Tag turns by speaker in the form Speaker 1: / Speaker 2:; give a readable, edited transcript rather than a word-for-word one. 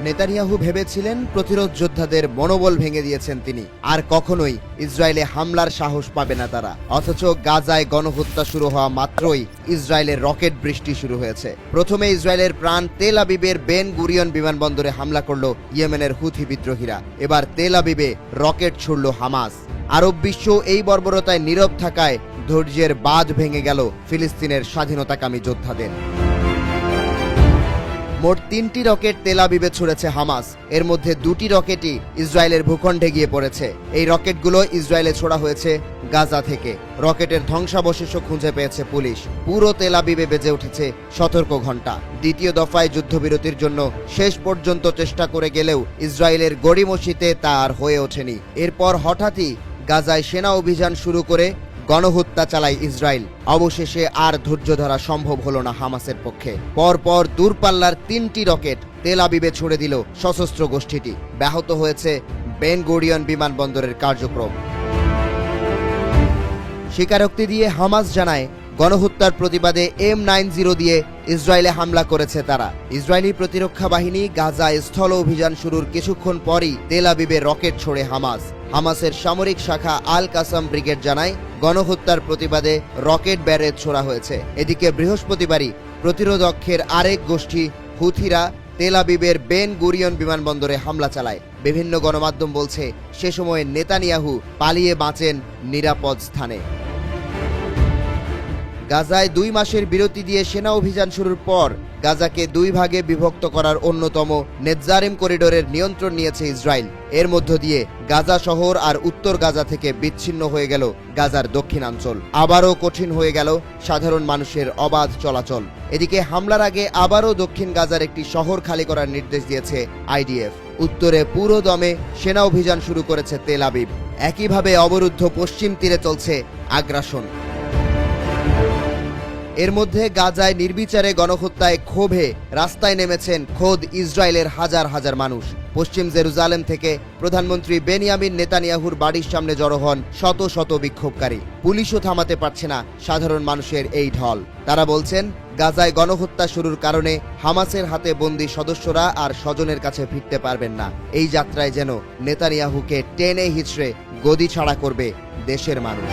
Speaker 1: Netanyahu ভেবেছিলেন প্রতিরোধ যোদ্ধাদের মনোবল ভেঙে দিয়েছেন তিনি, আর কখনোই ইসরায়েলে হামলার সাহস পাবে না তারা। অথচ গাজায় গণহত্যা শুরু হওয়া মাত্রই ইসরায়েলের রকেট বৃষ্টি শুরু হয়েছে। প্রথমে ইসরায়েলের প্রাণ তেল আবিবের বেন গুরিয়ন বিমানবন্দরে হামলা করল ইয়েমেনের হুথি বিদ্রোহীরা। এবার তেল আবিবে রকেট ছুড়ল হামাস। আরব বিশ্ব এই বর্বরতায় নীরব থাকায় ধৈর্যের বাঁধ ভেঙে গেল ফিলিস্তিনের স্বাধীনতাকামী যোদ্ধাদের। মোট 3টি রকেট তেল আবিবে ছুড়েছে হামাস। এর মধ্যে 2টি রকেটই ইসরায়েলের ভূখণ্ডে গিয়ে পড়েছে। এই রকেটগুলো ইসরায়েলে ছোড়া হয়েছে গাজা থেকে। রকেটের ধ্বংসাবশেষও খুঁজে পেয়েছে পুলিশ। পুরো তেল আবিবে বেজে উঠেছে সতর্ক ঘণ্টা। দ্বিতীয় দফায় যুদ্ধবিরতির জন্য শেষ পর্যন্ত চেষ্টা করে গেলেও ইসরায়েলের গড়িমসিতে তা আর হয়ে ওঠেনি। এরপর হঠাৎই গাজায় সেনা অভিযান শুরু করে গণহত্যা চালায় ইসরায়েল। অবশেষে আর ধৈর্য ধরা সম্ভব হলো না হামাসের পক্ষে। পরপর দূরপাল্লার 3টি রকেট তেল আবিবে ছুড়ে দিল সশস্ত্র গোষ্ঠীটি। ব্যাহত হয়েছে বেন গুরিয়ন বিমানবন্দরের কার্যক্রম। স্বীকারোক্তি দিয়ে হামাস জানায়, গণহত্যার প্রতিবাদে M90 দিয়ে ইসরায়েলে হামলা করেছে তারা। ইসরায়েলি প্রতিরক্ষা বাহিনী গাজায় স্থল অভিযান শুরুর কিছুক্ষণ পরই তেল আবিবে রকেট ছোড়ে হামাস। হামাসের সামরিক শাখা আল কাসাম ব্রিগেড জানায়, গণহত্যার প্রতিবাদে রকেট ব্যারেজ ছোড়া হয়েছে। এদিকে বৃহস্পতিবারই প্রতিরোধ অক্ষের আরেক গোষ্ঠী হুথিরা তেল আবিবের বেন গুরিয়ন বিমানবন্দরে হামলা চালায়। বিভিন্ন গণমাধ্যম বলছে, সে সময় নেতানিয়াহু পালিয়ে বাঁচেন নিরাপদ স্থানে। গাজায় 2 মাসের বিরতি দিয়ে সেনা অভিযান শুরুর পর গাজাকে 2 ভাগে বিভক্ত করার অন্যতম নেতজারিম করিডোরের নিয়ন্ত্রণ নিয়েছে ইসরায়েল। এর মধ্য দিয়ে গাজা শহর আর উত্তর গাজা থেকে বিচ্ছিন্ন হয়ে গেল গাজার দক্ষিণাঞ্চল। আবারও কঠিন হয়ে গেল সাধারণ মানুষের অবাধ চলাচল। এদিকে হামলার আগে আবারও দক্ষিণ গাজার একটি শহর খালি করার নির্দেশ দিয়েছে IDF। উত্তরে পুরো দমে সেনা অভিযান শুরু করেছে তেল আবিব। একইভাবে অবরুদ্ধ পশ্চিম তীরে চলছে আগ্রাসন। এর মধ্যে গাজায় নির্বিচারে গণহত্যায় ক্ষোভে রাস্তায় নেমেছেন খোদ ইসরায়েলের হাজার হাজার মানুষ। পশ্চিম জেরুজালেম থেকে প্রধানমন্ত্রী বেনিয়ামিন নেতানিয়াহুর বাড়ির সামনে জড়ো হন শত শত বিক্ষোভকারী। পুলিশও থামাতে পারছে না সাধারণ মানুষের এই ঢল। তারা বলছেন, গাজায় গণহত্যা শুরুর কারণে হামাসের হাতে বন্দী সদস্যরা আর স্বজনের কাছে ফিরতে পারবেন না। এই যাত্রায় যেন নেতানিয়াহুকে টেনে হিচড়ে গদি ছাড়া করবে দেশের মানুষ।